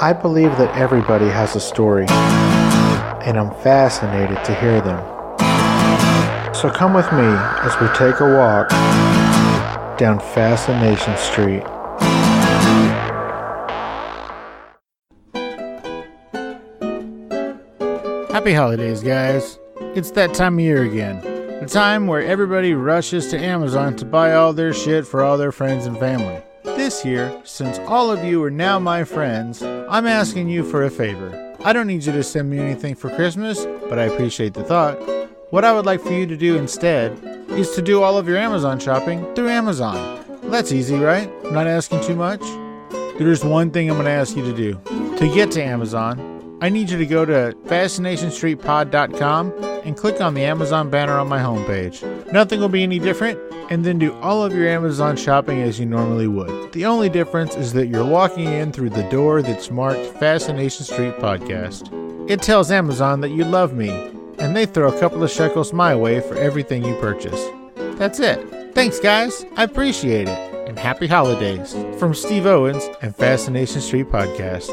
I believe that everybody has a story, and I'm fascinated to hear them. So come with me as we take a walk down Fascination Street. Happy holidays, guys. It's that time of year again. The time where everybody rushes to Amazon to buy all their shit for all their friends and family. This year, since all of you are now my friends, I'm asking you for a favor. I don't need you to send me anything for Christmas, but I appreciate the thought. What I would like for you to do instead is to do all of your Amazon shopping through Amazon. Well, that's easy, right? I'm not asking too much. There's one thing I'm going to ask you to do. To get to Amazon, I need you to go to fascinationstreetpod.com and click on the Amazon banner on my homepage. Nothing will be any different, and then do all of your Amazon shopping as you normally would. The only difference is that you're walking in through the door that's marked Fascination Street Podcast. It tells Amazon that you love me, and they throw a couple of shekels my way for everything you purchase. That's it. Thanks, guys. I appreciate it. And happy holidays from Steve Owens and Fascination Street Podcast.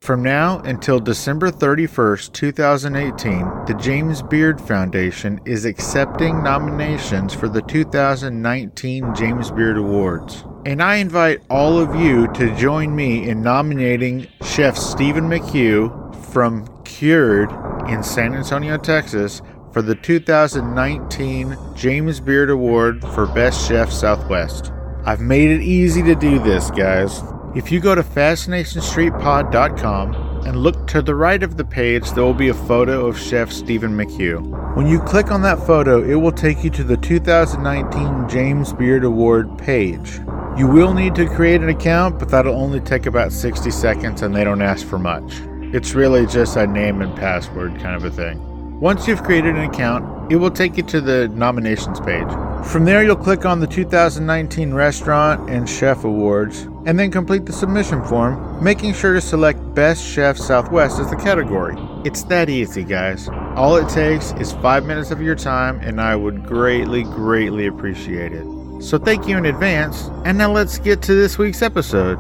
From now until December 31st, 2018, the James Beard Foundation is accepting nominations for the 2019 James Beard Awards. And I invite all of you to join me in nominating Chef Stephen McHugh from Cured in San Antonio, Texas, for the 2019 James Beard Award for Best Chef Southwest. I've made it easy to do this, guys. If you go to fascinationstreetpod.com and look to the right of the page, there will be a photo of Chef Stephen McHugh. When you click on that photo, it will take you to the 2019 James Beard Award page. You will need to create an account, but that'll only take about 60 seconds and they don't ask for much. It's really just a name and password kind of a thing. Once you've created an account, it will take you to the nominations page. From there, you'll click on the 2019 Restaurant and Chef Awards, and then complete the submission form, making sure to select Best Chef Southwest as the category. It's that easy, guys. All it takes is 5 minutes of your time, and I would greatly, greatly appreciate it. So thank you in advance, and now let's get to this week's episode.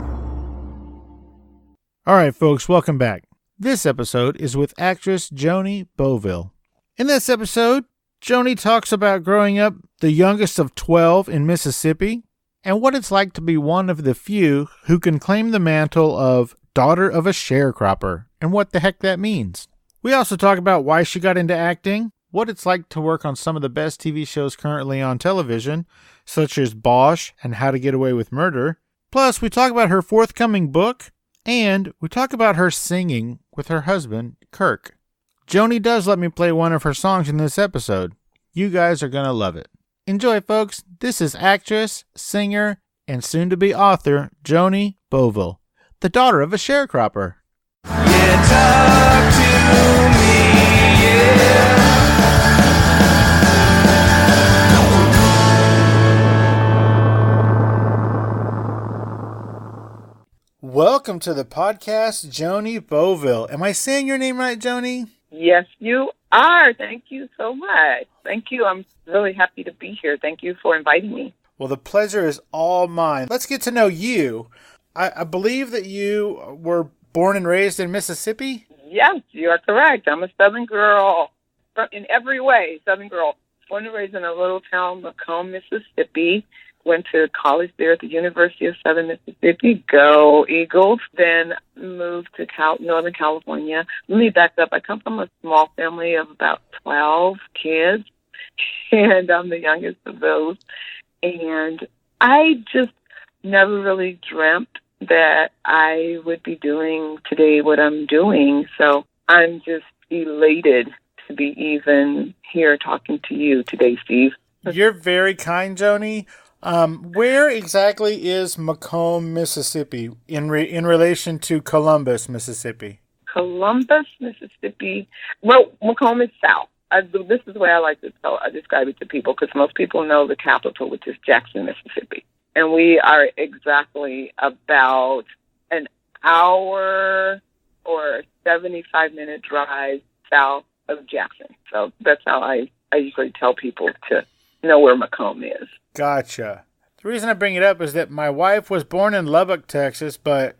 Alright folks, welcome back. This episode is with actress Joni Bovill. In this episode, Joni talks about growing up the youngest of 12 in Mississippi and what it's like to be one of the few who can claim the mantle of daughter of a sharecropper and what the heck that means. We also talk about why she got into acting, what it's like to work on some of the best TV shows currently on television, such as Bosch and How to Get Away with Murder. Plus, we talk about her forthcoming book, and we talk about her singing with her husband, Kirk. Joni does let me play one of her songs in this episode. You guys are going to love it. Enjoy, folks. This is actress, singer, and soon-to-be author Joni Bovill, the daughter of a sharecropper. Yeah, talk to me, yeah. Welcome to the podcast, Joni Bovill. Am I saying your name right, Joni? Yes, you are. Thank you so much. Thank you. I'm really happy to be here. Thank you for inviting me. Well, the pleasure is all mine. Let's get to know you. I believe that you were born and raised in Mississippi? Yes, you are correct. I'm a Southern girl in every way. Southern girl. Born and raised in a little town, Macomb, Mississippi. Went to college there at the University of Southern Mississippi. Go Eagles. Then moved to Northern California. Let me back up. I come from a small family of about 12 kids, and I'm the youngest of those. And I just never really dreamt that I would be doing today what I'm doing. So I'm just elated to be even here talking to you today, Steve. You're very kind, Joni. Where exactly is Macomb, Mississippi in relation to Columbus, Mississippi? Columbus, Mississippi. Well, Macomb is south. This is the way I like to describe it to people, because most people know the capital, which is Jackson, Mississippi. And we are exactly about an hour or 75-minute drive south of Jackson. So that's how I usually tell people to know where Macomb is. Gotcha. The reason I bring it up is that my wife was born in Lubbock, Texas, but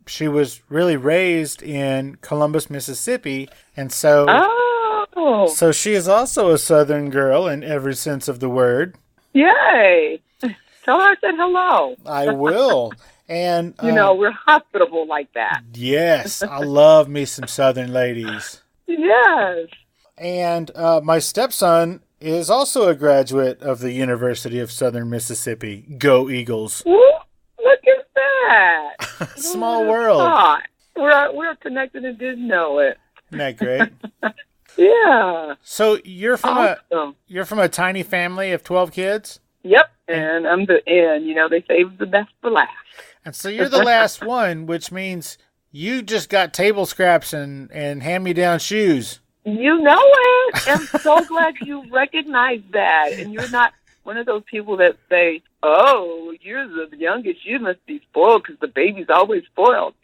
she was really raised in Columbus, Mississippi, and so she is also a Southern girl in every sense of the word. Yay! Tell her I said hello. I will. And we're hospitable like that. Yes, I love me some Southern ladies. Yes. And my stepson is also a graduate of the University of Southern Mississippi. Go Eagles. Woo, look at that. Small world. We're connected and didn't know it. Isn't that great? Yeah. So you're from awesome. You're from a tiny family of 12 kids? Yep. And I'm they save the best for last. And so you're the last one, which means you just got table scraps and hand-me-down shoes. You know it. I'm so glad you recognize that. And you're not one of those people that say, oh, you're the youngest. You must be spoiled because the baby's always spoiled.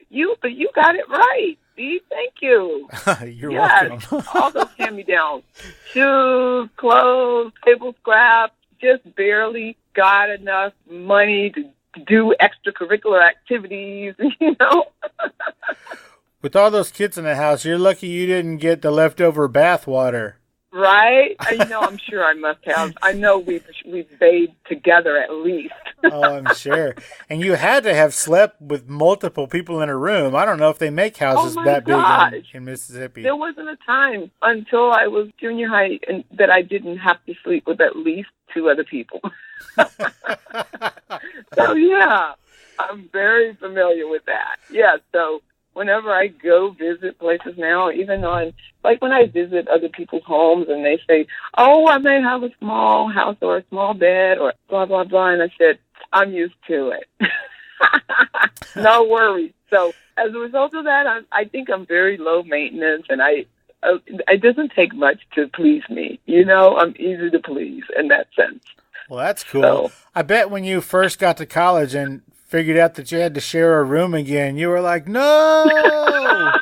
But you got it right. See, thank you. You're welcome. All those hand-me-downs. Shoes, clothes, table scraps, just barely got enough money to do extracurricular activities, With all those kids in the house, you're lucky you didn't get the leftover bath water. Right? I'm sure I must have. I know we've bathed together at least. Oh, I'm sure. And you had to have slept with multiple people in a room. I don't know if they make houses that big in Mississippi. There wasn't a time until I was junior high that I didn't have to sleep with at least 2 other people. So, yeah, I'm very familiar with that. Yeah, so whenever I go visit places now, even on, like when I visit other people's homes and they say, oh, I may have a small house or a small bed or blah, blah, blah. And I said, I'm used to it. No worries. So as a result of that, I think I'm very low maintenance and it doesn't take much to please me. I'm easy to please in that sense. Well, that's cool. So, I bet when you first got to college and figured out that you had to share a room again, you were like, no!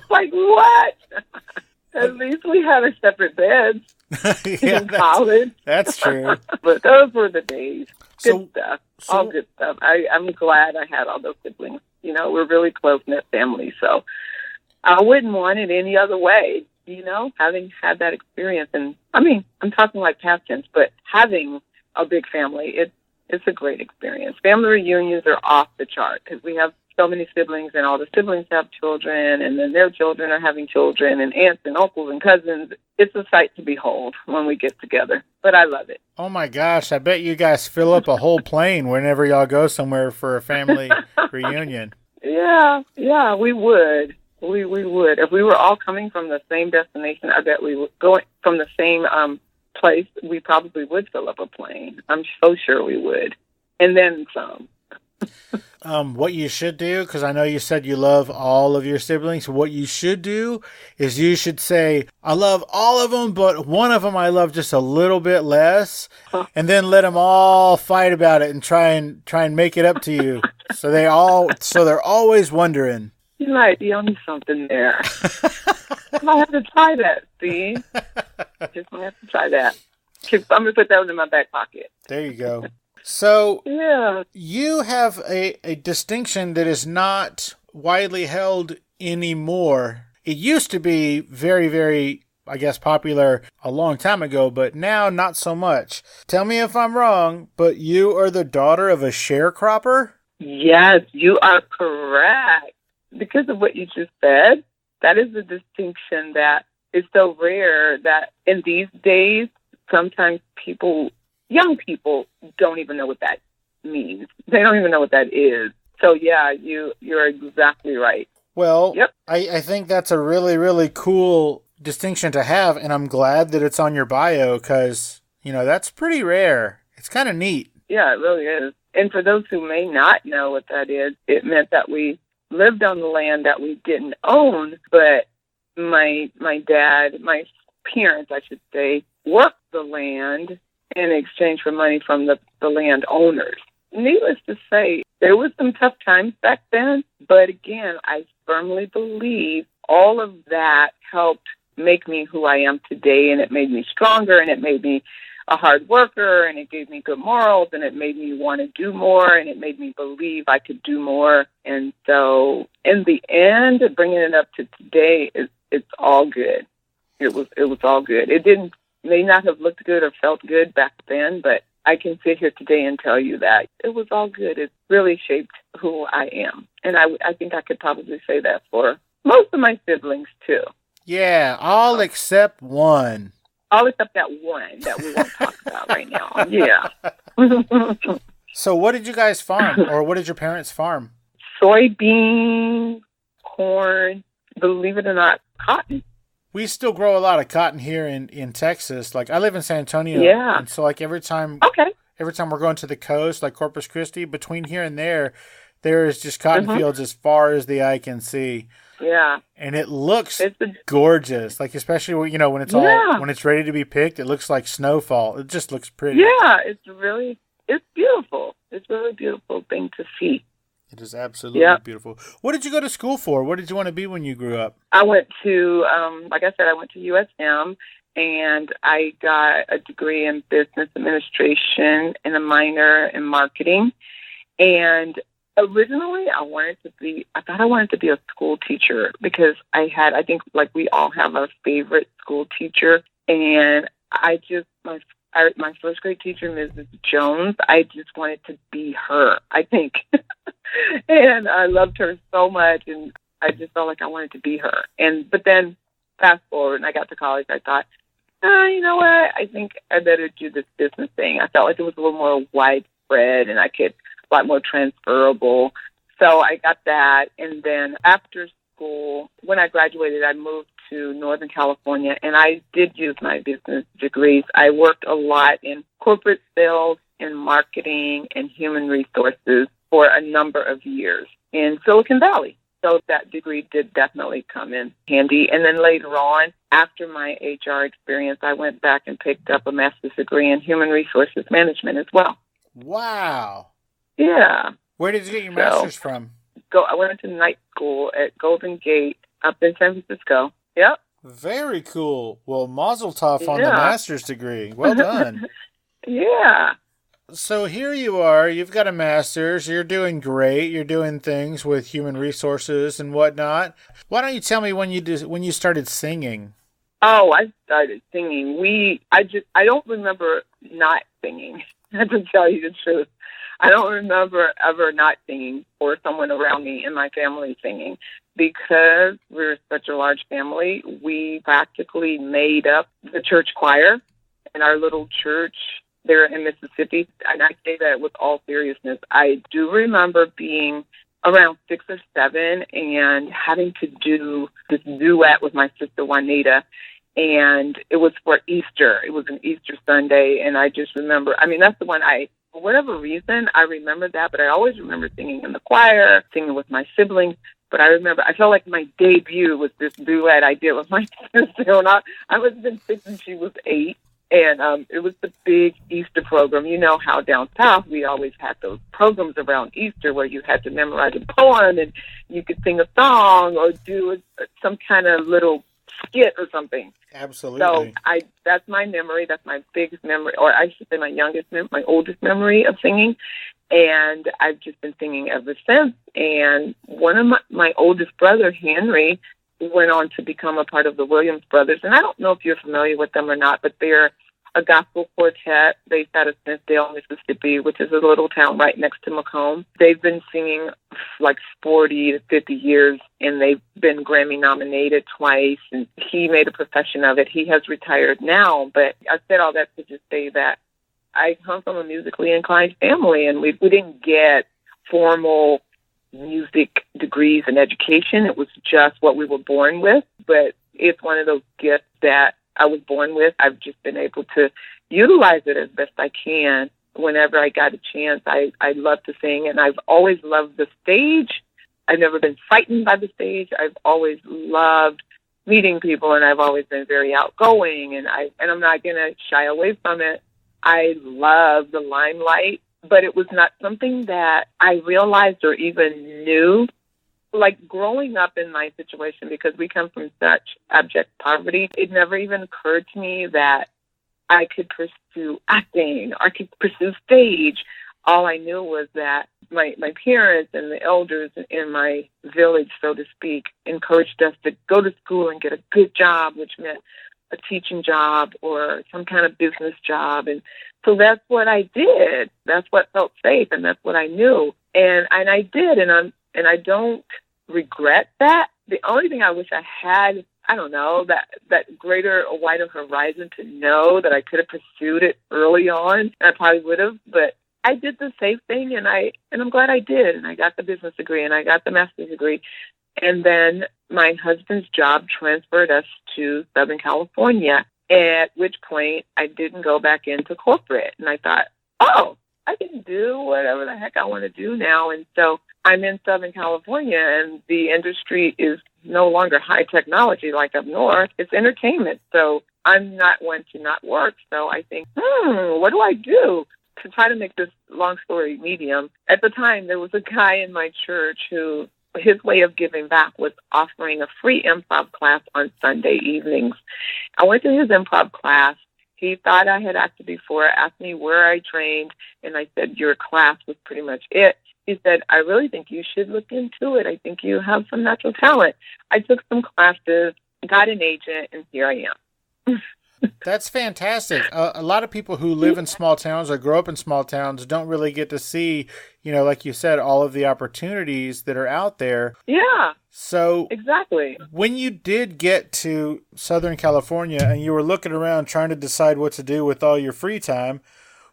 Like, what? At least we had a separate bed in college. That's true. But those were the days. Good stuff. All good stuff. I'm glad I had all those siblings. We're really close-knit family, so I wouldn't want it any other way, having had that experience. And, I'm talking like past tense, but having a big family, it's a great experience. Family reunions are off the chart because we have so many siblings and all the siblings have children and then their children are having children and aunts and uncles and cousins. It's a sight to behold when we get together, but I love it. Oh my gosh, I bet you guys fill up a whole plane whenever y'all go somewhere for a family reunion. Yeah, we would. We would. If we were all coming from the same destination, I bet we would go from the same place, we probably would fill up a plane. I'm so sure we would. And then some. What you should do, because I know you said you love all of your siblings, what you should do is you should say, I love all of them, but one of them I love just a little bit less, and then let them all fight about it and try and make it up to you. So they're always wondering. You might be on something there. I might have to try that, see? Just might have to try that. I'm going to put that one in my back pocket. There you go. So, yeah. You have a distinction that is not widely held anymore. It used to be very, very, I guess, popular a long time ago, but now not so much. Tell me if I'm wrong, but you are the daughter of a sharecropper? Yes, you are correct. Because of what you just said, that is a distinction that is so rare that in these days, sometimes young people don't even know what that means. They don't even know what that is. So, yeah, you're exactly right. Well, yep. I think that's a really, really cool distinction to have, and I'm glad that it's on your bio because, that's pretty rare. It's kind of neat. Yeah, it really is. And for those who may not know what that is, it meant that we lived on the land that we didn't own, but my parents, I should say, worked the land in exchange for money from the land owners. Needless to say, there was some tough times back then, but again, I firmly believe all of that helped make me who I am today, and it made me stronger, and it made me a hard worker, and it gave me good morals, and it made me want to do more, and it made me believe I could do more. And so in the end, bringing it up to today, it's all good. It was all good. It may not have looked good or felt good back then, but I can sit here today and tell you that it was all good. It really shaped who I am. And I think I could probably say that for most of my siblings, too. Yeah, all except one. All except that one that we won't talk about right now. Yeah. So what did you guys farm, or what did your parents farm? Soybeans, corn, believe it or not, cotton. We still grow a lot of cotton here in Texas. Like, I live in San Antonio. Yeah. And so, like, every time we're going to the coast, like Corpus Christi, between here and there is just cotton fields as far as the eye can see. Yeah. And it looks gorgeous. Like, especially, when it's when it's ready to be picked, it looks like snowfall. It just looks pretty. Yeah, it's beautiful. It's a really beautiful thing to see. It is absolutely beautiful. What did you go to school for? What did you want to be when you grew up? I went to, like I said, I went to USM, and I got a degree in business administration and a minor in marketing. And originally, I thought I wanted to be a school teacher, because I think like we all have our favorite school teacher. And my first grade teacher, Mrs. Jones, I just wanted to be her, I think. And I loved her so much, and I just felt like I wanted to be her. But then fast forward, and I got to college, I thought, you know what? I think I better do this business thing. I felt like it was a little more widespread, and a lot more transferable. So I got that. And then after school, when I graduated, I moved to Northern California, and I did use my business degrees. I worked a lot in corporate sales and marketing and human resources for a number of years in Silicon Valley. So that degree did definitely come in handy. And then later on, after my HR experience, I went back and picked up a master's degree in human resources management as well. Wow. Yeah. Where did you get your master's from? I went to night school at Golden Gate up in San Francisco. Yep. Very cool. Well, mazel tov on the master's degree. Well done. Yeah. So here you are. You've got a master's. You're doing great. You're doing things with human resources and whatnot. Why don't you tell me when you started singing? Oh, I started singing. I don't remember not singing. I have to tell you the truth. I don't remember ever not singing or someone around me in my family singing, because we're such a large family. We practically made up the church choir in our little church there in Mississippi. And I say that with all seriousness. I do remember being around 6 or 7 and having to do this duet with my sister Juanita. And it was for Easter. It was an Easter Sunday. And I just remember, that's the one for whatever reason, I remember that. But I always remember singing in the choir, singing with my siblings. But I felt like my debut was this duet I did with my sister. And I was been 6 and she was 8. And it was the big Easter program. You know how down south we always had those programs around Easter where you had to memorize a poem and you could sing a song or do some kind of little skit or something. Absolutely. So that's my memory. That's my biggest memory, or I should say my oldest memory of singing. And I've just been singing ever since. And one of my oldest brother, Henry, went on to become a part of the Williams Brothers. And I don't know if you're familiar with them or not, but they're a gospel quartet based out of Smithville, Mississippi, which is a little town right next to Macomb. They've been singing like 40 to 50 years, and they've been Grammy nominated twice, and he made a profession of it. He has retired now, but I said all that to just say that I come from a musically inclined family, and we didn't get formal music degrees and education. It was just what we were born with, but it's one of those gifts that I was born with. I've just been able to utilize it as best I can. Whenever I got a chance, I love to sing, and I've always loved the stage. I've never been frightened by the stage. I've always loved meeting people, and I've always been very outgoing, and I'm not going to shy away from it. I love the limelight, but it was not something that I realized or even knew. Like growing up in my situation, because we come from such abject poverty, it never even occurred to me that I could pursue acting or I could pursue stage. All I knew was that my parents and the elders in my village, so to speak, encouraged us to go to school and get a good job, which meant a teaching job or some kind of business job. And so that's what I did. That's what felt safe, and that's what I knew. And I did, and I don't regret that. The only thing I wish I had, I don't know, that greater or wider horizon to know that I could have pursued it early on, and I probably would have, but I did the safe thing, and I'm glad I did. And I got the business degree, and I got the master's degree. And then my husband's job transferred us to Southern California, at which point I didn't go back into corporate. And I thought, oh, I can do whatever the heck I want to do now. And so I'm in Southern California, and the industry is no longer high technology like up north. It's entertainment. So I'm not one to not work. So I think, what do I do? To try to make this long story medium, at the time, there was a guy in my church who his way of giving back was offering a free improv class on Sunday evenings. I went to his improv class. He thought I had acted before, asked me where I trained, and I said, your class was pretty much it. He said, I really think you should look into it. I think you have some natural talent. I took some classes, got an agent, and here I am. That's fantastic. A lot of people who live in small towns or grow up in small towns don't really get to see, like you said, all of the opportunities that are out there. Yeah. So exactly. When you did get to Southern California and you were looking around trying to decide what to do with all your free time,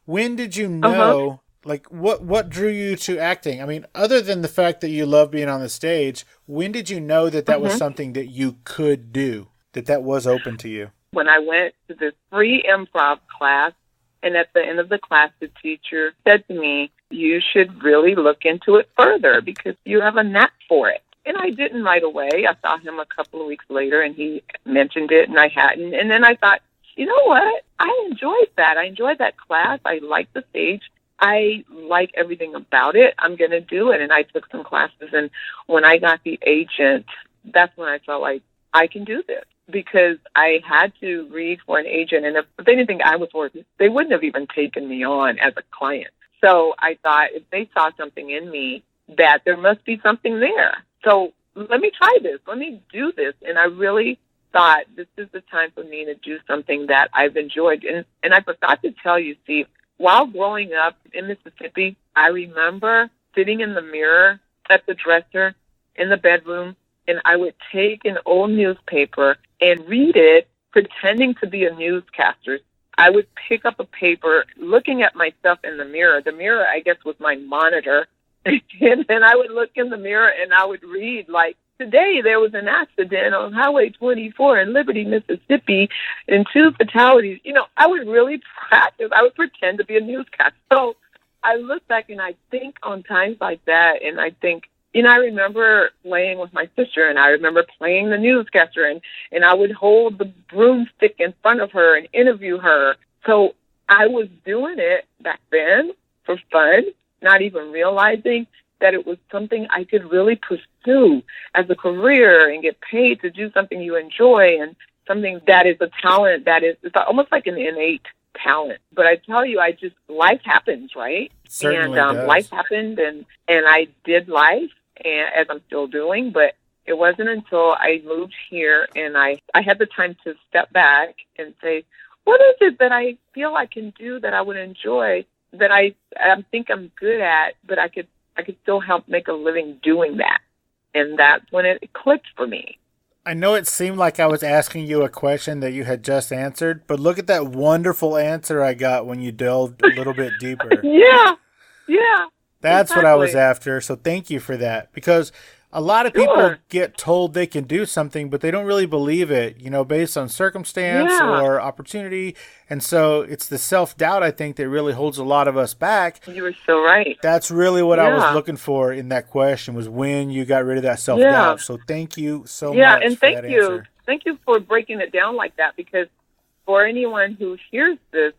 when did you know, what drew you to acting? I mean, other than the fact that you love being on the stage, when did you know that was something that you could do, that was open to you? When I went to this free improv class, and at the end of the class, the teacher said to me, you should really look into it further because you have a knack for it. And I didn't right away. I saw him a couple of weeks later, and he mentioned it, and I hadn't. And then I thought, you know what? I enjoyed that. I enjoyed that class. I liked the stage. I like everything about it. I'm going to do it. And I took some classes. And when I got the agent, that's when I felt like I can do this. Because I had to read for an agent, and if they didn't think I was worth it, they wouldn't have even taken me on as a client. So I thought if they saw something in me, that there must be something there. So let me try this. Let me do this. And I really thought this is the time for me to do something that I've enjoyed. And I forgot to tell you, Steve, while growing up in Mississippi, I remember sitting in the mirror at the dresser in the bedroom, and I would take an old newspaper and read it, pretending to be a newscaster. I would pick up a paper, looking at myself in the mirror. The mirror, I guess, was my monitor. And then I would look in the mirror and I would read, like, today there was an accident on Highway 24 in Liberty, Mississippi, and 2 fatalities. I would really practice. I would pretend to be a newscaster. So I look back and I think on times like that, and I think, I remember playing with my sister, and I remember playing the newscaster, and I would hold the broomstick in front of her and interview her. So I was doing it back then for fun, not even realizing that it was something I could really pursue as a career and get paid to do something you enjoy, and something that is a talent it's almost like an innate talent. But I tell you, life happens, right? Certainly and does. Life happened, and I did life, and as I'm still doing, but it wasn't until I moved here and I had the time to step back and say, what is it that I feel I can do that I would enjoy, that I think I'm good at, but I could still help make a living doing that. And that's when it clicked for me. I know it seemed like I was asking you a question that you had just answered, but look at that wonderful answer I got when you delved a little bit deeper. Yeah. That's exactly what I was after, so thank you for that. Because a lot of people get told they can do something, but they don't really believe it, based on circumstance or opportunity. And so it's the self-doubt, I think, that really holds a lot of us back. You were so right. That's really what I was looking for in that question, was when you got rid of that self-doubt. So thank you so much and for that answer. Thank you for breaking it down like that, because for anyone who hears this,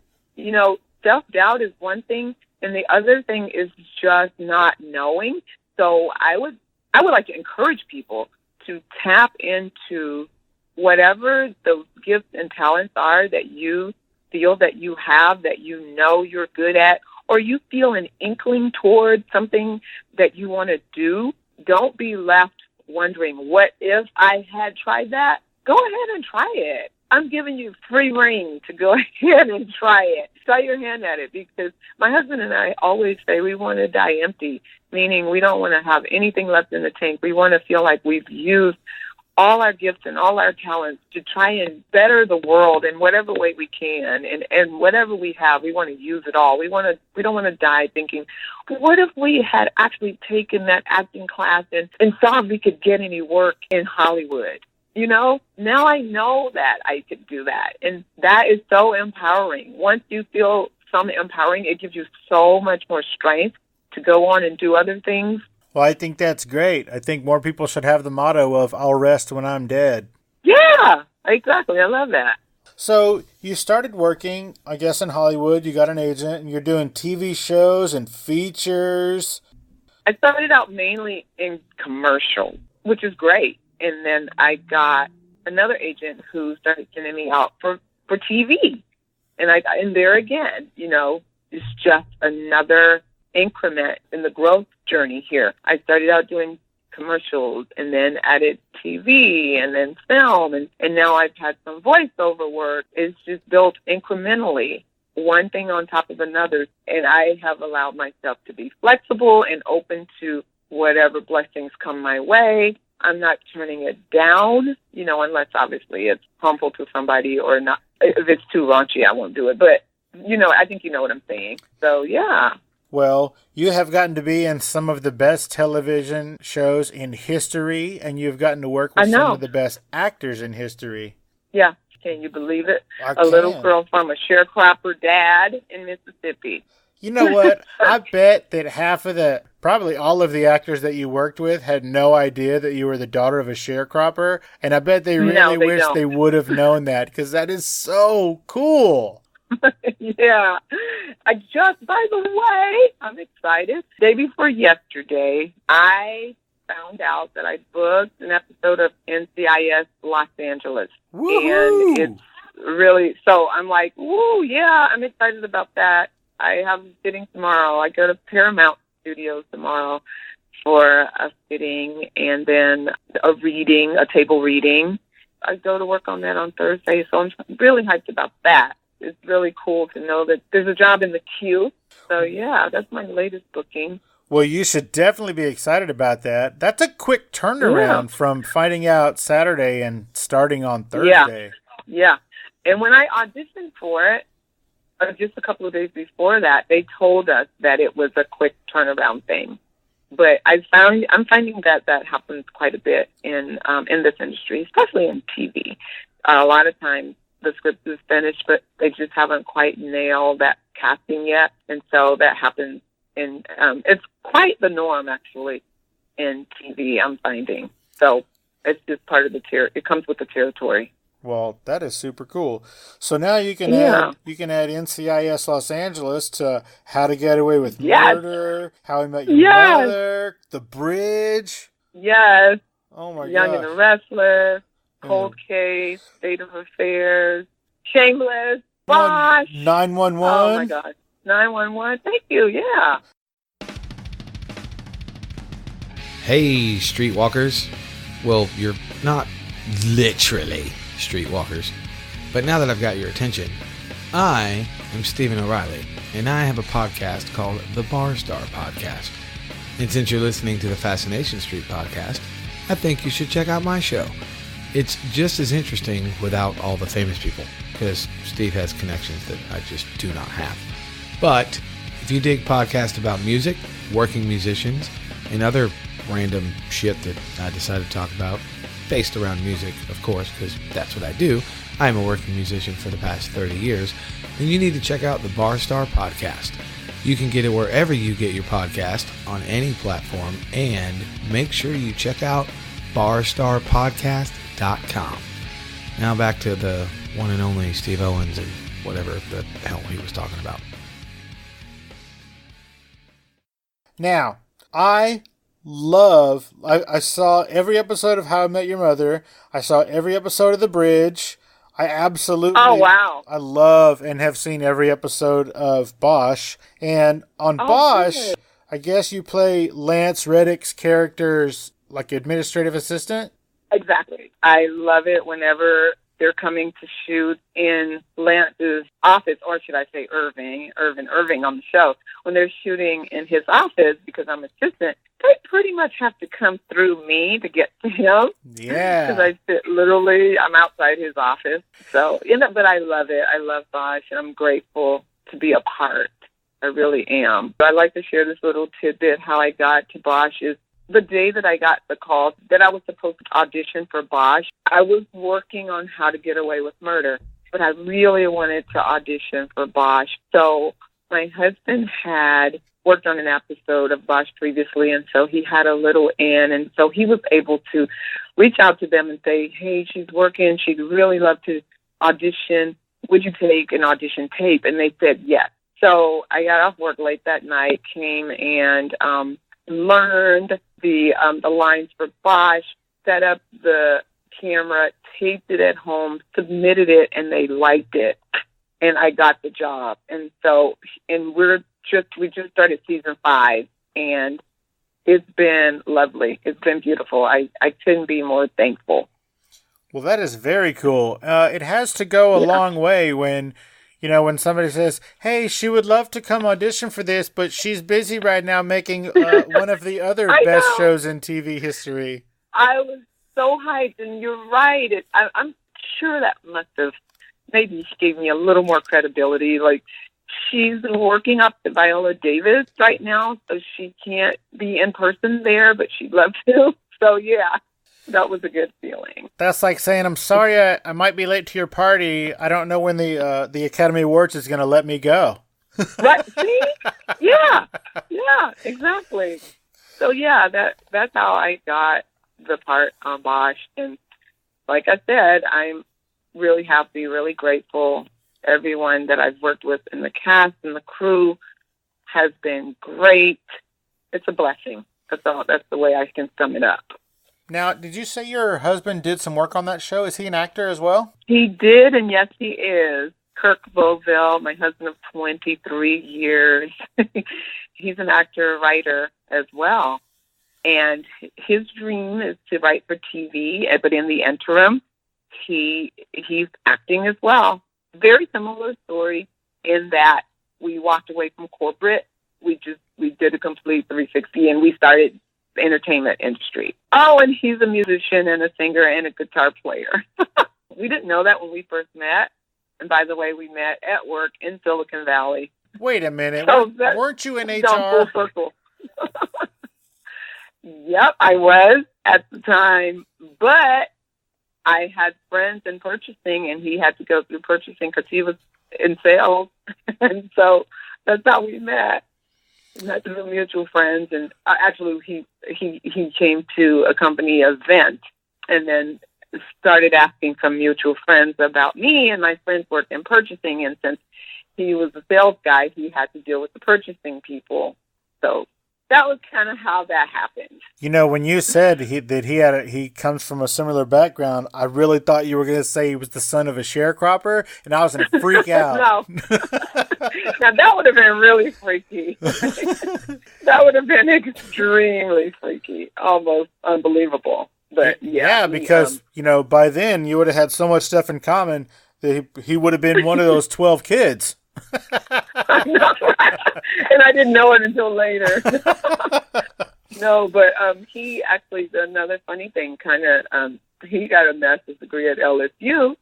self-doubt is one thing, and the other thing is just not knowing. So I would like to encourage people to tap into whatever the gifts and talents are that you feel that you have, that you know you're good at, or you feel an inkling toward something that you want to do, don't be left wondering, what if I had tried that? Go ahead and try it. I'm giving you free rein to go ahead and try it. Try your hand at it, because my husband and I always say we want to die empty, meaning we don't want to have anything left in the tank. We want to feel like we've used all our gifts and all our talents to try and better the world in whatever way we can, and whatever we have, we want to use it all. We don't want to die thinking, what if we had actually taken that acting class and saw if we could get any work in Hollywood? You know, now I know that I could do that, and that is so empowering. Once you feel some empowering, it gives you so much more strength to go on and do other things. Well, I think that's great. I think more people should have the motto of, I'll rest when I'm dead. Yeah, exactly. I love that. So you started working, I guess, in Hollywood. You got an agent, and you're doing TV shows and features. I started out mainly in commercial, which is great. And then I got another agent who started sending me out for TV. And there again, you know, it's just another increment in the growth journey here. I started out doing commercials, and then added TV, and then film, and now I've had some voiceover work. It's just built incrementally, one thing on top of another, and I have allowed myself to be flexible and open to whatever blessings come my way. I'm not turning it down, you know, unless obviously it's harmful to somebody, or not. If it's too raunchy, I won't do it. But, you know, I think you know what I'm saying. So, yeah. Well, you have gotten to be in some of the best television shows in history, and you've gotten to work with some of the best actors in history. Yeah. Can you believe it? I a can. Little girl from a sharecropper dad in Mississippi. You know what? I bet that probably all of the actors that you worked with had no idea that you were the daughter of a sharecropper, and I bet they really wish they would have known that, because that is so cool. Yeah. By the way, I'm excited. Day before yesterday, I found out that I booked an episode of NCIS Los Angeles. Woo-hoo! And it's really, so I'm like, woo, yeah, I'm excited about that. I have a fitting tomorrow. I go to Paramount Studios tomorrow for a fitting, and then a table reading. I go to work on that on Thursday, so I'm really hyped about that. It's really cool to know that there's a job in the queue. So, yeah, that's my latest booking. Well, you should definitely be excited about that. That's a quick turnaround from finding out Saturday and starting on Thursday. Yeah. And when I auditioned for it, just a couple of days before that, they told us that it was a quick turnaround thing. But I'm finding that happens quite a bit in this industry, especially in TV. A lot of times, the script is finished, but they just haven't quite nailed that casting yet. And so that happens it's quite the norm, actually, in TV, I'm finding. So it's just part of it comes with the territory. Well, that is super cool. So now you can add NCIS Los Angeles to How to Get Away with Murder, How I Met Your Mother, The Bridge. Yes. Oh my God. Young and the Restless, Cold Case, State of Affairs, Shameless, Bosch. 911. Oh my God. 911. Thank you. Yeah. Hey, streetwalkers. Well, you're not literally streetwalkers, but now that I've got your attention, I am Stephen O'Reilly, and I have a podcast called the Bar Star Podcast. And since you're listening to the Fascination Street podcast, I think you should check out my show. It's just as interesting without all the famous people, because Steve has connections that I just do not have. But if you dig podcasts about music, working musicians, and other random shit that I decided to talk about, based around music, of course, because that's what I do. I'm a working musician for the past 30 years, then you need to check out the Bar Star Podcast. You can get it wherever you get your podcast, on any platform, and make sure you check out barstarpodcast.com. Now back to the one and only Steve Owens and whatever the hell he was talking about. Now, I saw every episode of How I Met Your Mother. I saw every episode of The Bridge. I absolutely. Oh, wow. I love and have seen every episode of Bosch. And on Bosch, good. I guess you play Lance Reddick's character's like administrative assistant? Exactly. I love it whenever they're coming to shoot in Lance's office, or should I say Irving on the show. When they're shooting in his office, because I'm assistant, they pretty much have to come through me to get to him. Yeah. Because I sit I'm outside his office. So, but I love it. I love Bosch, and I'm grateful to be a part. I really am. I'd like to share this little tidbit. How I got to Bosch is the day that I got the call that I was supposed to audition for Bosch. I was working on How to Get Away with Murder, but I really wanted to audition for Bosch. So my husband had worked on an episode of Bosch previously, and so he had a little in, and so he was able to reach out to them and say, hey, she's working. She'd really love to audition. Would you take an audition tape? And they said yes. So I got off work late that night, came and learned the lines for Bosch, set up the camera, taped it at home, submitted it, and they liked it. And I got the job. And so, we just started season 5, and it's been lovely. It's been beautiful. I couldn't be more thankful. Well, that is very cool. It has to go a long way when somebody says, hey, she would love to come audition for this, but she's busy right now making one of the other best shows in TV history. I was so hyped, and you're right. I'm sure that must have maybe gave me a little more credibility. Like, she's working up to Viola Davis right now, so she can't be in person there, but she'd love to. So, yeah. That was a good feeling. That's like saying, I'm sorry I might be late to your party. I don't know when the Academy Awards is going to let me go. Right? See? Yeah, exactly. So, yeah, that's how I got the part on Bosch. And like I said, I'm really happy, really grateful. Everyone that I've worked with in the cast and the crew has been great. It's a blessing. That's the way I can sum it up. Now, did you say your husband did some work on that show? Is he an actor as well? He did, and yes, he is. Kirk Bovill, my husband of 23 years. He's an actor, writer as well. And his dream is to write for TV, but in the interim, he's acting as well. Very similar story in that we walked away from corporate. We did a complete 360, and we started the entertainment industry. Oh, and he's a musician and a singer and a guitar player. We didn't know that when we first met. And by the way, we met at work in Silicon Valley. Wait a minute. So weren't you in HR? Full circle. Yep, I was at the time. But I had friends in purchasing, and he had to go through purchasing because he was in sales. And so that's how we met. Met through mutual friends, and actually he came to a company event and then started asking some mutual friends about me, and my friends worked in purchasing, and since he was a sales guy, he had to deal with the purchasing people. So that was kind of how that happened. When you said he comes from a similar background, I really thought you were going to say he was the son of a sharecropper, and I was going to freak out. No. Now, that would have been really freaky. That would have been extremely freaky, almost unbeliverable. But yeah, because by then you would have had so much stuff in common that he would have been one of those 12 kids. I know, and I didn't know it until later. No, but he actually, another funny thing, he got a master's degree at LSU,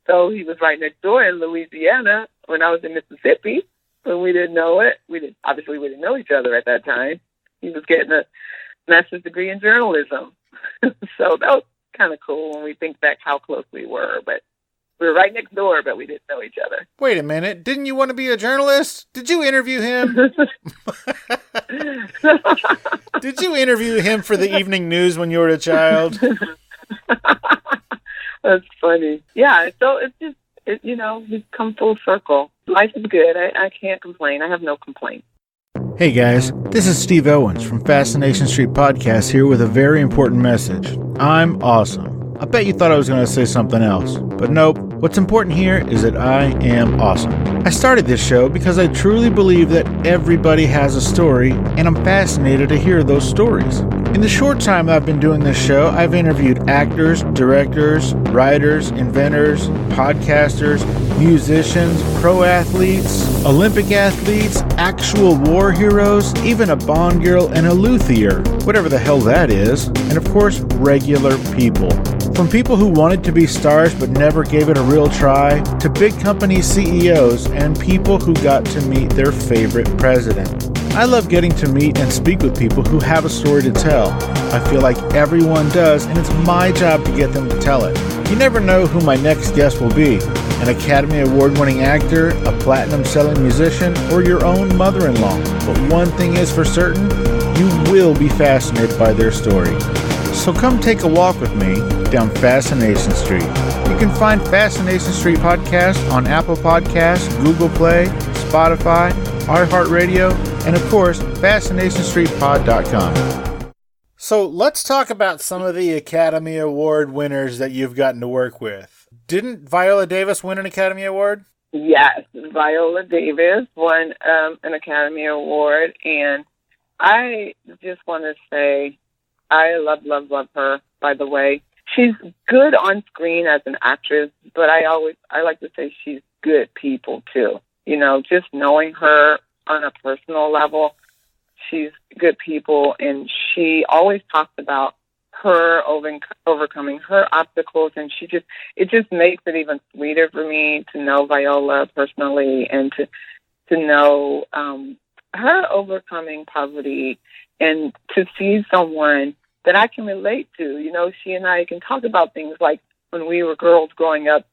so he was right next door in Louisiana when I was in Mississippi. When we didn't know it, we didn't know each other at that time. He was getting a master's degree in journalism, so that was kind of cool when we think back how close we were. But we were right next door, but we didn't know each other. Wait a minute. Didn't you want to be a journalist? Did you interview him? Did you interview him for the evening news when you were a child? That's funny. Yeah, so it's just, he's come full circle. Life is good. I can't complain. I have no complaints. Hey guys, this is Steve Owens from Fascination Street Podcast here with a very important message. I'm awesome. I bet you thought I was going to say something else, but nope, What's important here is that I am awesome. I started this show because I truly believe that everybody has a story, and I'm fascinated to hear those stories. In the short time I've been doing this show, I've interviewed actors, directors, writers, inventors, podcasters, musicians, pro athletes, Olympic athletes, actual war heroes, even a Bond girl and a luthier, whatever the hell that is, and of course, regular people. From people who wanted to be stars but never gave it a real try, to big company CEOs and people who got to meet their favorite president. I love getting to meet and speak with people who have a story to tell. I feel like everyone does, and it's my job to get them to tell it. You never know who my next guest will be. An Academy Award-winning actor, a platinum-selling musician, or your own mother-in-law. But one thing is for certain, you will be fascinated by their story. So come take a walk with me down Fascination Street. You can find Fascination Street Podcast on Apple Podcasts, Google Play, Spotify, iHeartRadio, and of course, FascinationStreetPod.com. So let's talk about some of the Academy Award winners that you've gotten to work with. Didn't Viola Davis win an Academy Award? Yes, Viola Davis won an Academy Award, and I just want to say I love her, by the way. She's good on screen as an actress, but I like to say she's good people, too. You know, just knowing her on a personal level, she's good people, and she always talks about her overcoming her obstacles, and it just makes it even sweeter for me to know Viola personally and to know her overcoming poverty and to see someone that I can relate to. You know, she and I can talk about things like when we were girls growing up.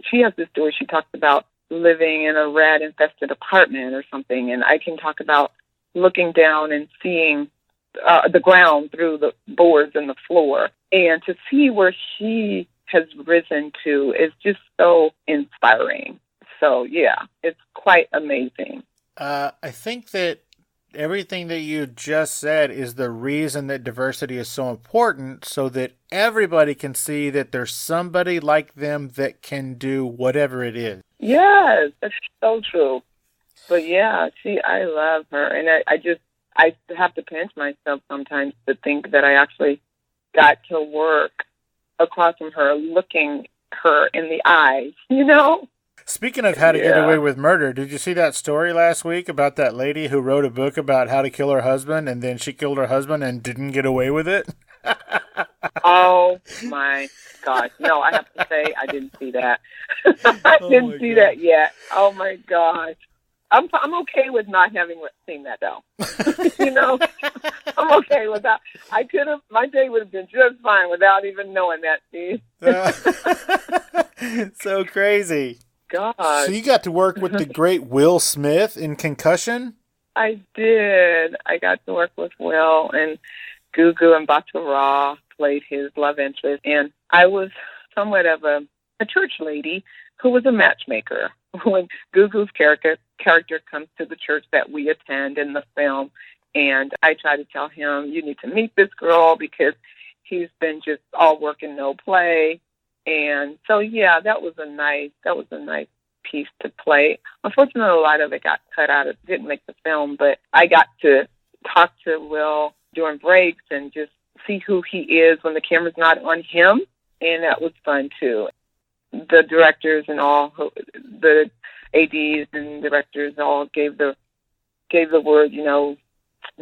She has this story. She talks about living in a rat-infested apartment or something, and I can talk about looking down and seeing the ground through the boards in the floor, and to see where she has risen to is just so inspiring. So, yeah, it's quite amazing. I think that everything that you just said is the reason that diversity is so important, so that everybody can see that there's somebody like them that can do whatever it is. Yes, that's so true. But yeah, I love her, and I have to pinch myself sometimes to think that I actually got to work across from her, looking her in the eyes, you know? Speaking of how to get away with murder, did you see that story last week about that lady who wrote a book about how to kill her husband, and then she killed her husband and didn't get away with it? Oh my gosh. No, I have to say I didn't see that. I didn't see that yet. Oh my gosh. I'm okay with not having seen that though. You know? I'm okay with that. My day would have been just fine without even knowing that, Steve. So crazy. God. So you got to work with the great Will Smith in Concussion? I did. I got to work with Will, and Gugu and Baccarat played his love interest, and I was somewhat of a church lady who was a matchmaker. When Gugu's character comes to the church that we attend in the film, and I try to tell him, you need to meet this girl because he's been just all work and no play. And so, yeah, that was a nice piece to play. Unfortunately, a lot of it got cut out. It didn't make the film, but I got to talk to Will during breaks and just see who he is when the camera's not on him, and that was fun too. The directors and all, the ADs and directors all gave the word, you know,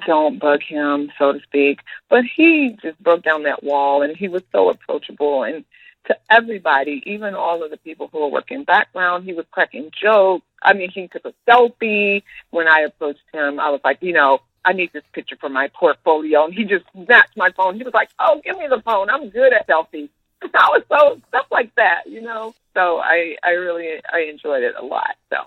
don't bug him, so to speak. But he just broke down that wall, and he was so approachable. And to everybody, even all of the people who were working background, he was cracking jokes. I mean, he took a selfie. When I approached him, I was like, you know, I need this picture for my portfolio. And he just snatched my phone. He was like, oh, give me the phone. I'm good at selfies. I was so, stuff like that, you know. So I really enjoyed it a lot. So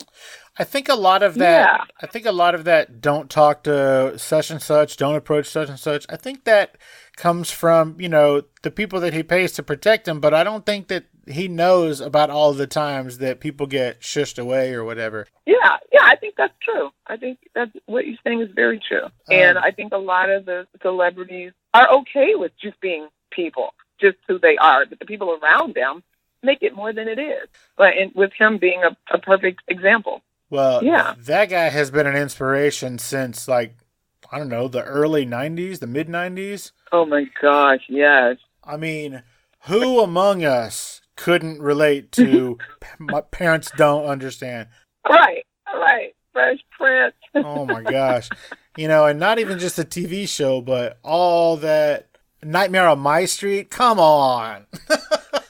I think a lot of that don't talk to such and such, don't approach such and such. I think that comes from, you know, the people that he pays to protect him, but I don't think that he knows about all the times that people get shushed away or whatever. Yeah, I think that's true. I think that's what you're saying is very true. And I think a lot of the celebrities are okay with just being people, just who they are. But the people around them, make it more than it is. But with him being a perfect example. Well, Yeah. that guy has been an inspiration since, like, I don't know, the early 90s, the mid-90s. Oh, my gosh, yes. I mean, who among us couldn't relate to my parents don't understand? Right. Fresh Prince. Oh, my gosh. You know, and not even just the TV show, but all that Nightmare on My Street. Come on.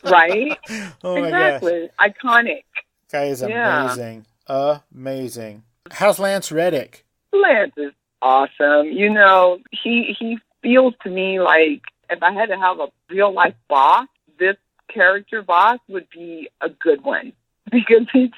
Right? Oh, my Exactly. Iconic. Guy is Yeah. amazing. Amazing. How's Lance Reddick? Lance is awesome. You know, he feels to me like if I had to have a real life boss, this character boss would be a good one. Because he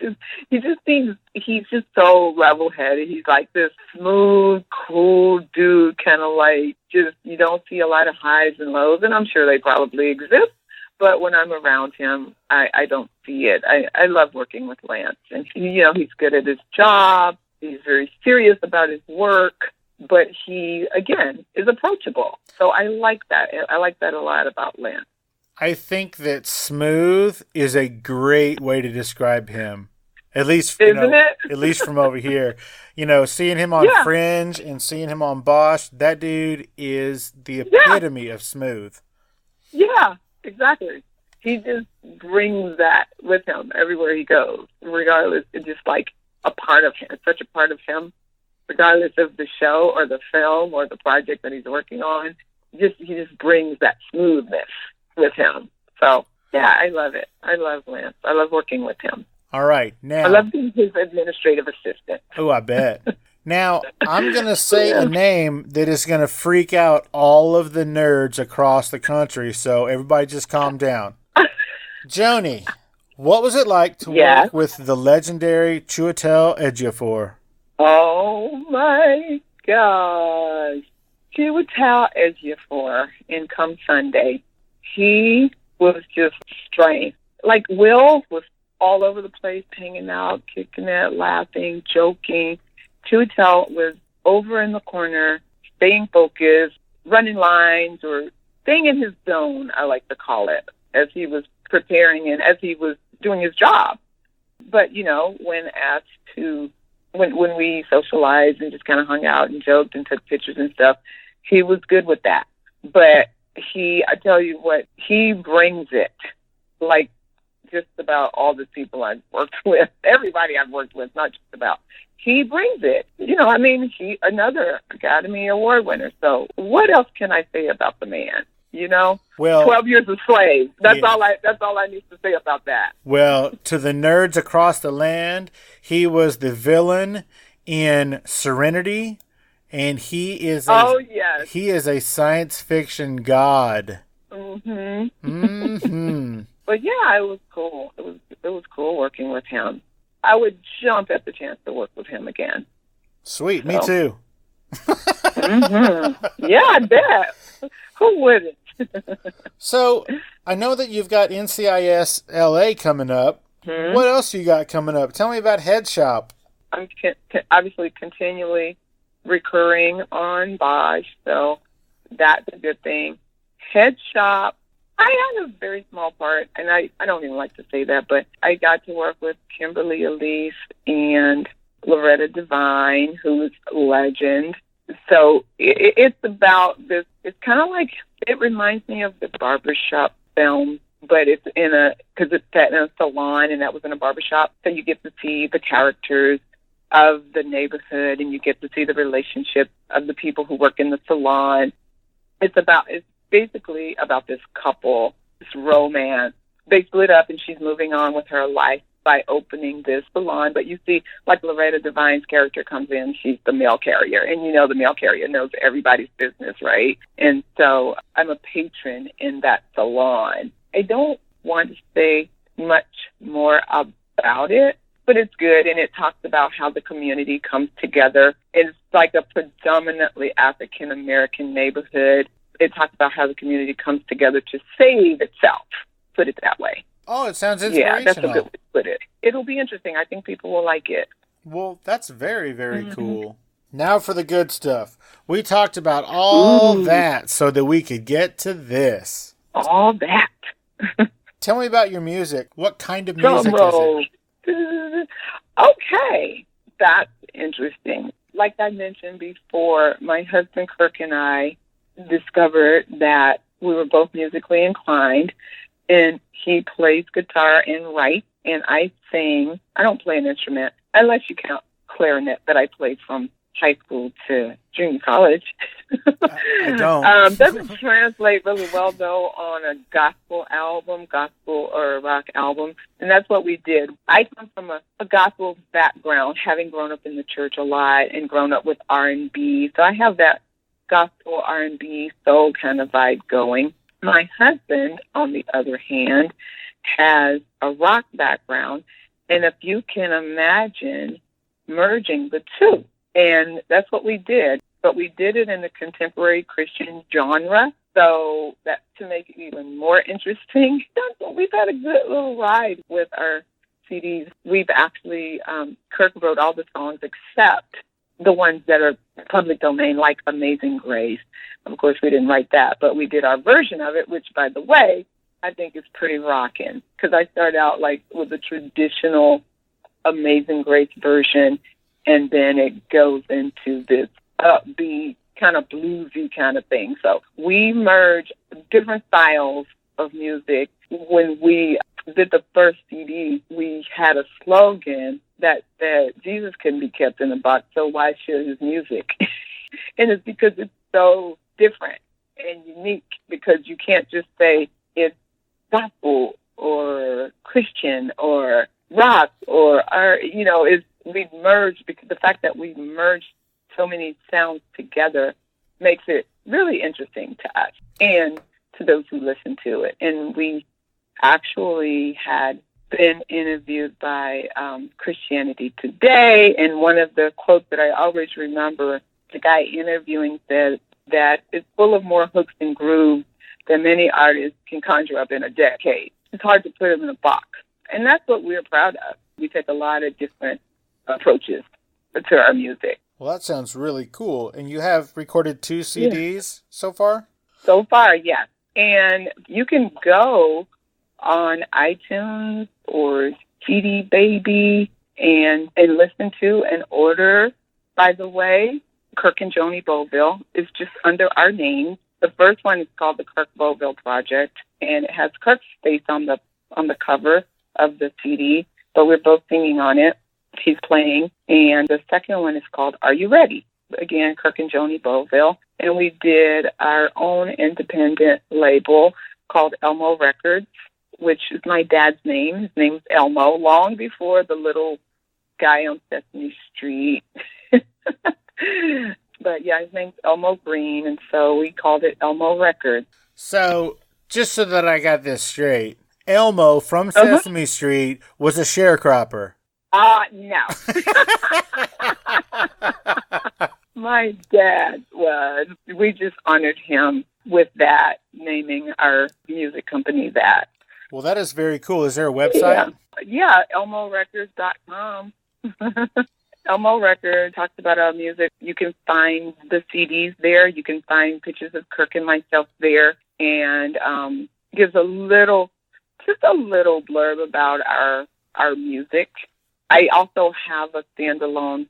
just seems, he's just so level headed. He's like this smooth, cool dude, kind of like just, you don't see a lot of highs and lows, and I'm sure they probably exist. But when I'm around him, I don't see it. I love working with Lance. And, you know, he's good at his job. He's very serious about his work. But he, again, is approachable. So I like that. I like that a lot about Lance. I think that smooth is a great way to describe him. At least, Isn't it? At least from over here. You know, seeing him on Fringe and seeing him on Bosch, that dude is the epitome of smooth. Yeah, exactly. He just brings that with him everywhere he goes, regardless. It's just like a part of him. It's such a part of him, regardless of the show or the film or the project that he's working on. He just brings that smoothness with him. So, yeah, I love it. I love Lance. I love working with him. All right. Now, I love being his administrative assistant. Oh, I bet. Now, I'm going to say a name that is going to freak out all of the nerds across the country, so everybody just calm down. Joni, what was it like to work with the legendary Chiwetel Ejiofor? Oh, my gosh. Chiwetel Ejiofor in Come Sunday. He was just strength. Like, Will was all over the place, hanging out, kicking it, laughing, joking. Chiwetel was over in the corner, staying focused, running lines, or staying in his zone, I like to call it, as he was preparing and as he was doing his job. But, you know, when we socialized and just kind of hung out and joked and took pictures and stuff, he was good with that. But I tell you what, he brings it. Like, just about all the people I've worked with, everybody I've worked with, not just about. He brings it. You know, I mean, another Academy Award winner. So what else can I say about the man? You know, well, 12 Years a Slave. That's all I need to say about that. Well, to the nerds across the land, he was the villain in Serenity, and he is a science fiction god. But yeah, it was cool. It was cool working with him. I would jump at the chance to work with him again. Sweet, me too. Yeah, I bet. Who wouldn't? So, I know that you've got NCIS LA coming up. What else you got coming up? Tell me about Head Shop. I'm obviously continually recurring on Bosch, so that's a good thing. Head Shop, I had a very small part, and I don't even like to say that, but I got to work with Kimberly Elise and Loretta Devine, who's a legend. So it's about this. It's kind of like, it reminds me of the barbershop film, but it's because it's set in a salon, and that was in a barbershop. So you get to see the characters of the neighborhood, and you get to see the relationship of the people who work in the salon. It's basically about this couple, this romance. They split up, and she's moving on with her life by opening this salon. But you see, like, Loretta Devine's character comes in, she's the mail carrier, and you know the mail carrier knows everybody's business, right? And so I'm a patron in that salon. I don't want to say much more about it, but it's good, and it talks about how the community comes together. It's like a predominantly African-American neighborhood. It talks about how the community comes together to save itself, put it that way. Oh, it sounds inspirational. Yeah, that's a good way to put it. It'll be interesting. I think people will like it. Well, that's very, very cool. Now for the good stuff. We talked about all that so that we could get to this. All that. Tell me about your music. What kind of Drum music roll. is it? Okay, that's interesting. Like I mentioned before, my husband Kirk and I discovered that we were both musically inclined, and he plays guitar and writes, and I sing. I don't play an instrument, unless you count clarinet that I played from high school to junior college. I don't. Doesn't translate really well, though, on a gospel or a rock album, and that's what we did. I come from a gospel background, having grown up in the church a lot and grown up with R&B, so I have that gospel R&B soul kind of vibe going. My husband, on the other hand, has a rock background, and if you can imagine merging the two, and that's what we did. But we did it in the contemporary Christian genre, so that to make it even more interesting. We've had a good little ride with our CDs. We've actually, Kirk wrote all the songs except the ones that are public domain, like Amazing Grace. Of course, we didn't write that, but we did our version of it, which, by the way, I think is pretty rocking, because I started out like with a traditional Amazing Grace version, and then it goes into this upbeat, kind of bluesy kind of thing. So we merge different styles of music. When we did the first CD, we had a slogan that said, Jesus can be kept in a box, so why share his music? And it's because it's so different and unique, because you can't just say it's gospel or Christian or rock or we've merged, because the fact that we've merged so many sounds together makes it really interesting to us and to those who listen to it. And we actually had been interviewed by Christianity Today, and one of the quotes that I always remember, the guy interviewing said that it's full of more hooks and grooves than many artists can conjure up in a decade. It's hard to put them in a box. And that's what we're proud of. We take a lot of different approaches to our music. Well, that sounds really cool. And you have recorded 2 CDs so far? So far, yes. And you can go on iTunes or CD Baby and listen to and order. By the way, Kirk and Joni Bovill is just under our name. The first one is called the Kirk Bovill Project, and it has Kirk's face on the cover of the CD, but we're both singing on it. He's playing. And the second one is called Are You Ready? Again, Kirk and Joni Bovill. And we did our own independent label called Elmo Records, which is my dad's name. His name's Elmo, long before the little guy on Sesame Street. But yeah, his name's Elmo Green, and so we called it Elmo Records. So, just so that I got this straight, Elmo from Sesame Street was a sharecropper. No. My dad was. We just honored him with that, naming our music company that. Well, that is very cool. Is there a website? Yeah, ElmoRecords.com. Elmo Records talks about our music. You can find the CDs there. You can find pictures of Kirk and myself there, and gives just a little blurb about our music. I also have a standalone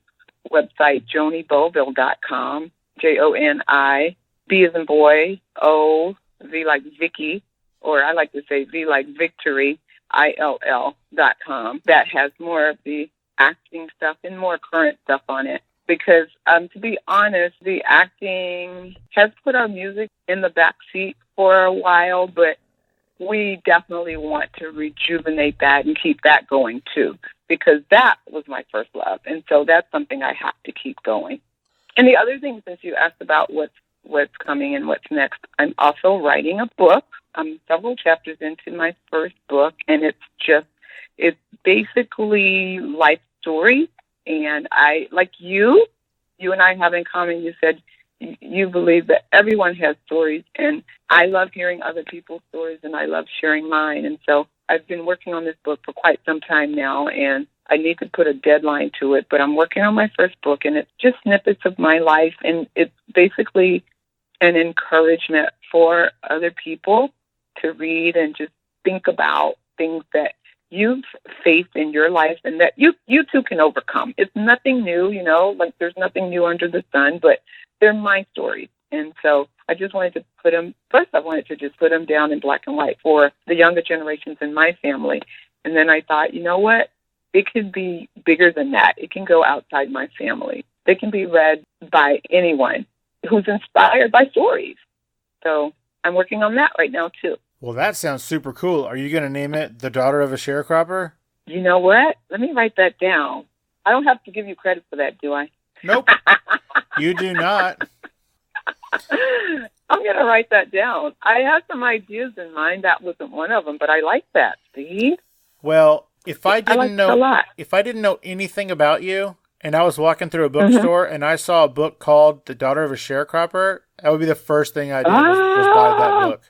website, JoniBovill.com, Joni, B as in boy, O, V like Vicky, or I like to say V like Victory, ILL.com. That has more of the acting stuff and more current stuff on it. Because, to be honest, the acting has put our music in the back seat for a while, but we definitely want to rejuvenate that and keep that going too, because that was my first love. And so that's something I have to keep going. And the other thing, since you asked about what's coming and what's next, I'm also writing a book. I'm several chapters into my first book, and it's basically life stories. And I, like you and I have in common, you said you believe that everyone has stories, and I love hearing other people's stories, and I love sharing mine. And so I've been working on this book for quite some time now, and I need to put a deadline to it, but I'm working on my first book, and it's just snippets of my life, and it's basically an encouragement for other people to read and just think about things that you've faced in your life and that you too can overcome. It's nothing new, like there's nothing new under the sun, but they're my stories. And so I just wanted to put them, first I wanted to just put them down in black and white for the younger generations in my family. And then I thought, you know what? It could be bigger than that. It can go outside my family. They can be read by anyone who's inspired by stories. So I'm working on that right now, too. Well, that sounds super cool. Are you going to name it The Daughter of a Sharecropper? You know what? Let me write that down. I don't have to give you credit for that, do I? Nope. You do not. I'm going to write that down. I had some ideas in mind. That wasn't one of them, but I like that. See? Well, if I didn't know anything about you and I was walking through a bookstore and I saw a book called The Daughter of a Sharecropper, that would be the first thing I did was buy that book.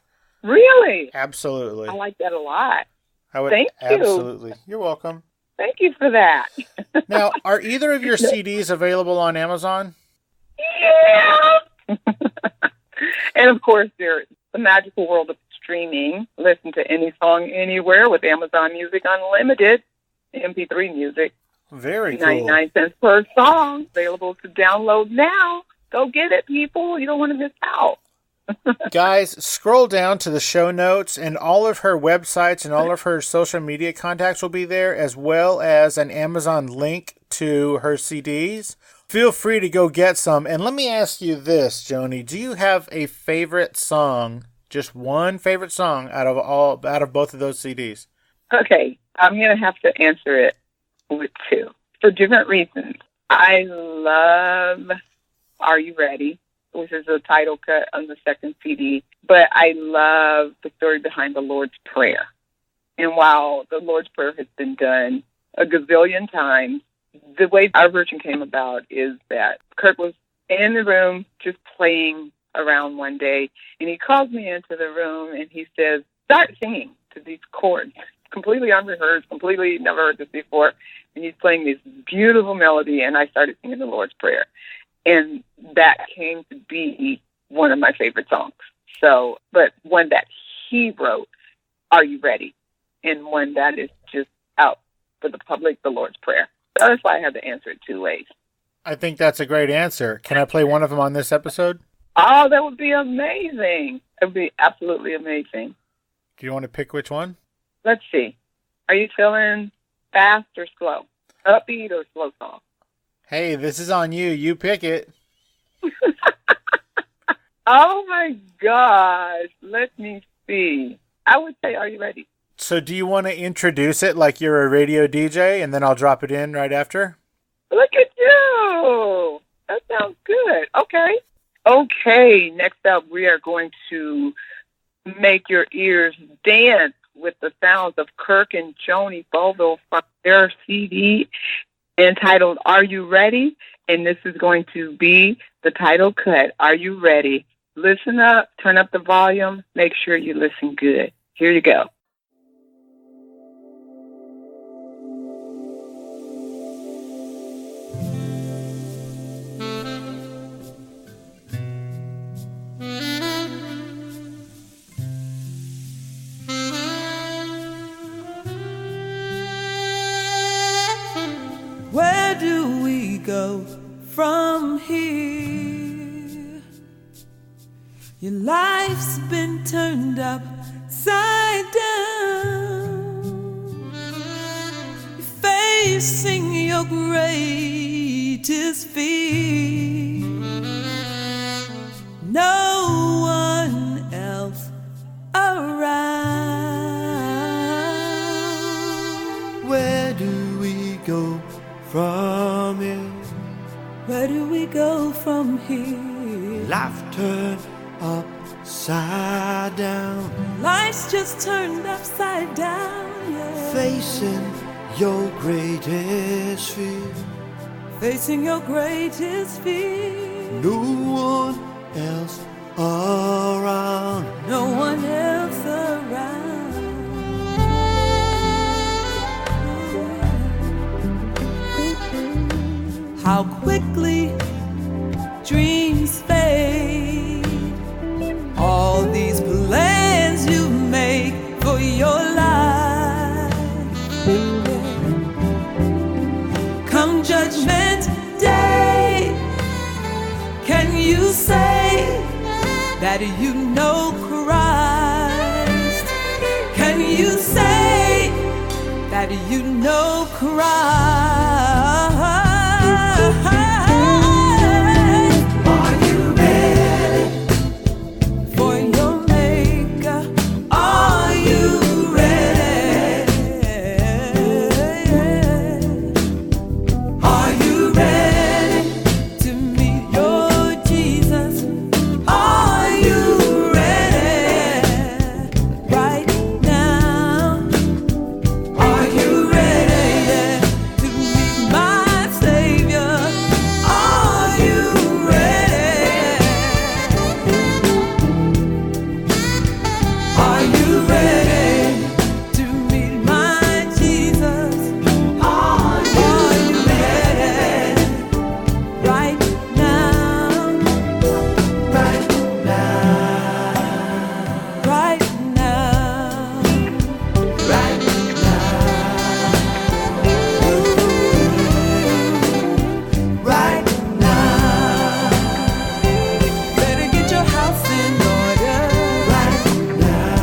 Really? Absolutely. I like that a lot. Thank you. Absolutely. You're welcome. Thank you for that. Now, are either of your CDs available on Amazon? Yeah. And of course, there's the magical world of streaming. Listen to any song anywhere with Amazon Music Unlimited, MP3 music. Very cool. 99 cents per song. Available to download now. Go get it, people. You don't want to miss out. Guys, scroll down to the show notes, and all of her websites and all of her social media contacts will be there, as well as an Amazon link to her CDs. Feel free to go get some. And let me ask you this, Joni. Do you have a favorite song, just one favorite song out of both of those CDs? Okay, I'm going to have to answer it with two for different reasons. I love Are You Ready?, which is a title cut on the second CD. But I love the story behind the Lord's Prayer. And while the Lord's Prayer has been done a gazillion times, the way our version came about is that Kirk was in the room just playing around one day, and he calls me into the room, and he says, start singing to these chords. Completely unrehearsed, completely never heard this before. And he's playing this beautiful melody, and I started singing the Lord's Prayer. And that came to be one of my favorite songs. So, but one that he wrote, Are You Ready? And one that is just out for the public, the Lord's Prayer. So that's why I had to answer it two ways. I think that's a great answer. Can I play one of them on this episode? Oh, that would be amazing. It would be absolutely amazing. Do you want to pick which one? Let's see. Are you feeling fast or slow? Upbeat or slow song? Hey, this is on you. You pick it. Oh, my gosh. Let me see. I would say, Are You Ready? So do you want to introduce it like you're a radio DJ, and then I'll drop it in right after? Look at you. That sounds good. Okay. Okay. Next up, we are going to make your ears dance with the sounds of Kirk and Joni Bovill from their CD entitled Are You Ready? And this is going to be the title cut. Are you ready? Listen up, turn up the volume, make sure you listen good. Here you go. Where do we go from here? Your life's been turned upside down. You're facing your greatest fear. No one else around. Where do we go from here? Where do we go from here? Life turned upside down. Life's just turned upside down, yeah. Facing your greatest fear. Facing your greatest fear. No one else around. No one else around. How quickly dreams fade. All these plans you make for your life you say that you know Christ? Can you say that you know Christ? Are you ready for your Maker? Are you ready? Are you ready to meet your Jesus? Are you ready right now? Are you ready to meet my Savior? Are you ready? Are you ready to meet my Jesus? Are you ready right now? Right now. Right now. Right right now. Better get your house in order. Right now.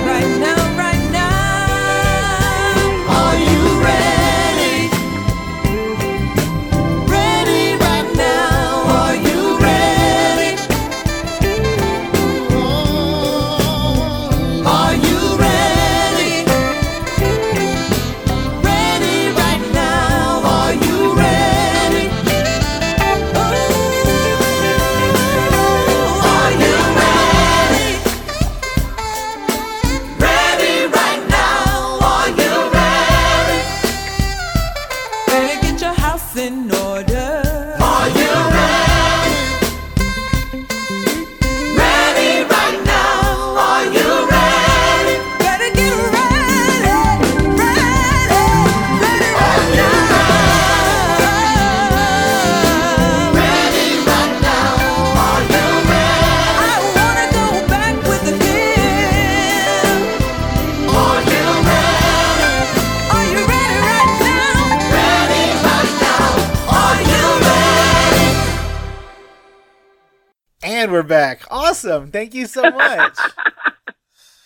Right now, right now. Are you ready? Ready right now. Are you ready? Are you ready? Ready right now. Are you ready? Are you ready? Ready right now. Are you ready? Better get your house in order. Are you ready? Ready right now. Are you ready? Better get ready. Ready. Ready right now. Ready right now. Are you ready? I wanna go back with Him. Are you ready? Are you ready right now? Ready right now. Are you ready? And we're back. Awesome. Thank you so much.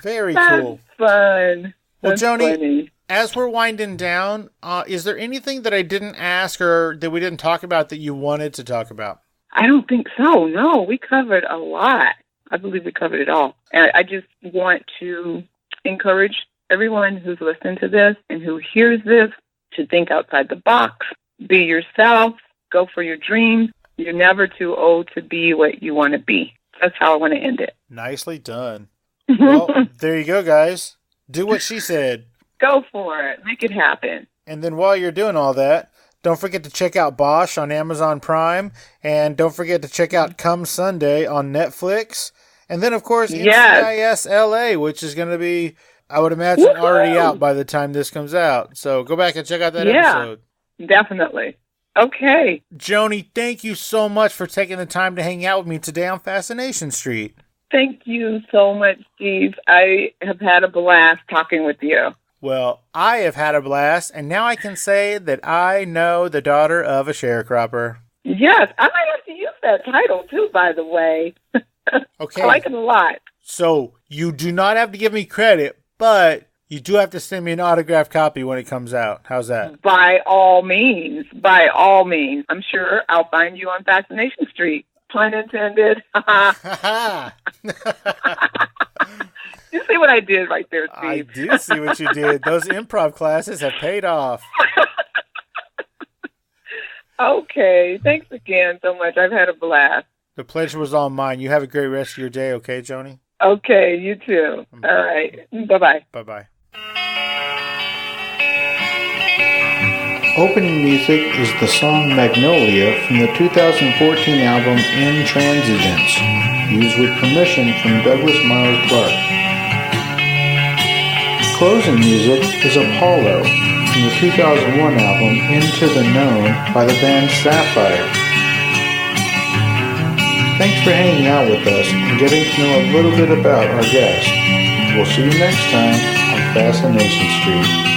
Very cool. Fun. Well, That's Joni, funny. as we're winding down, is there anything that I didn't ask or that we didn't talk about that you wanted to talk about? I don't think so. No, we covered a lot. I believe we covered it all. And I just want to encourage everyone who's listening to this and who hears this to think outside the box, be yourself, go for your dreams. You're never too old to be what you want to be. That's how I want to end it. Nicely done. Well, there you go, guys. Do what she said. Go for it. Make it happen. And then while you're doing all that, don't forget to check out Bosch on Amazon Prime. And don't forget to check out Come Sunday on Netflix. And then, of course, Yes. NCIS LA, which is going to be, I would imagine, already out by the time this comes out. So go back and check out that episode. Definitely. Okay. Joni, thank you so much for taking the time to hang out with me today on Fascination Street. Thank you so much, Steve. I have had a blast talking with you. Well, I have had a blast, and now I can say that I know the daughter of a sharecropper. Yes, I might have to use that title too, by the way. Okay. I like it a lot. So you do not have to give me credit, but you do have to send me an autographed copy when it comes out. How's that? By all means. By all means. I'm sure I'll find you on Fascination Street. Pun intended. You see what I did right there, Steve? I do see what you did. Those improv classes have paid off. Okay. Thanks again so much. I've had a blast. The pleasure was all mine. You have a great rest of your day, okay, Joni? Okay, you too. All right. Bye-bye. Bye-bye. Opening music is the song Magnolia from the 2014 album Intransigence, used with permission from Douglas Miles Clark. Closing music is Apollo from the 2001 album Into the Known by the band Sapphire. Thanks for hanging out with us and getting to know a little bit about our guest. We'll see you next time on Fascination Street.